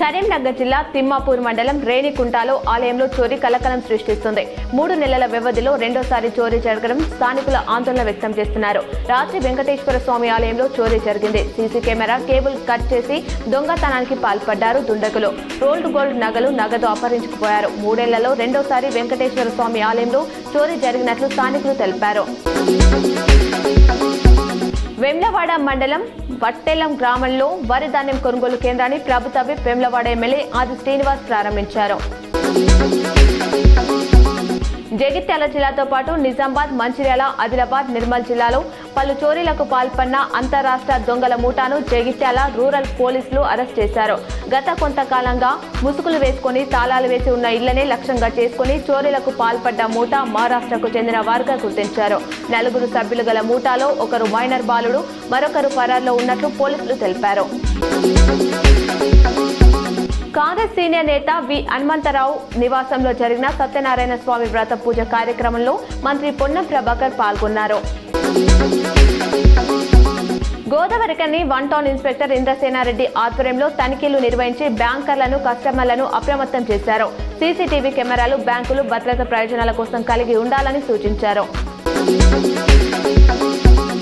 కరీంనగర్ జిల్లా తిమ్మాపూర్ మండలం రేణికుంటలో ఆలయంలో చోరీ కలకలం సృష్టిస్తుంది. 3 నెలల వ్యవధిలో రెండోసారి చోరీ జరగడం స్థానికుల ఆందోళన వ్యక్తం చేస్తున్నారు. రాత్రి వెంకటేశ్వర స్వామి ఆలయంలో చోరీ జరిగింది. సీసీ కెమెరా కేబుల్ కట్ చేసి దొంగతనానికి పాల్పడ్డారు దుండగులు. రోల్డ్ గోల్డ్ నగలు, నగదు అపహరించుకుపోయారు. 3 ఏళ్లలో రెండోసారి వెంకటేశ్వర స్వామి ఆలయంలో చోరీ జరిగినట్లు స్థానికులు తెలిపారు. వేములవాడ మండలం వట్టెలం గ్రామంలో వరి ధాన్యం కొనుగోలు కేంద్రాన్ని ప్రభుత్వ విప్ వేములవాడ ఎమ్మెల్యే ఆది శ్రీనివాస్ ప్రారంభించారు. జగిత్యాల జిల్లాతో పాటు నిజామాబాద్, మంచిర్యాల, ఆదిలాబాద్, నిర్మల్ జిల్లాలో పలు చోరీలకు పాల్పడిన అంతరాష్ట్ర దొంగల ముఠాను జగిత్యాల రూరల్ పోలీసులు అరెస్ట్ చేశారు. గత కొంతకాలంగా ముసుగులు వేసుకుని తాళాలు వేసి ఉన్న ఇళ్లనే లక్ష్యంగా చేసుకుని చోరీలకు పాల్పడ్డ ముఠా మహారాష్ట్రకు చెందిన వారుగా గుర్తించారు. 4 సభ్యులు గల ముఠాలో ఒకరు మైనర్ బాలుడు, మరొకరు పరారులో ఉన్నట్లు పోలీసులు తెలిపారు. కాంగ్రెస్ సీనియర్ నేత వి హనుమంతరావు నివాసంలో జరిగిన సత్యనారాయణ స్వామి వ్రత పూజ కార్యక్రమంలో మంత్రి పొన్నం ప్రభాకర్ పాల్గొన్నారు. గోదావరికని 1 టౌన్ ఇన్స్పెక్టర్ ఇంద్రసేనారెడ్డి ఆధ్వర్యంలో తనిఖీలు నిర్వహించి బ్యాంకర్లను, కస్టమర్లను అప్రమత్తం చేశారు. సీసీటీవీ కెమెరాలు బ్యాంకులు భద్రతా ప్రయోజనాల కోసం కలిగి ఉండాలని సూచించారు.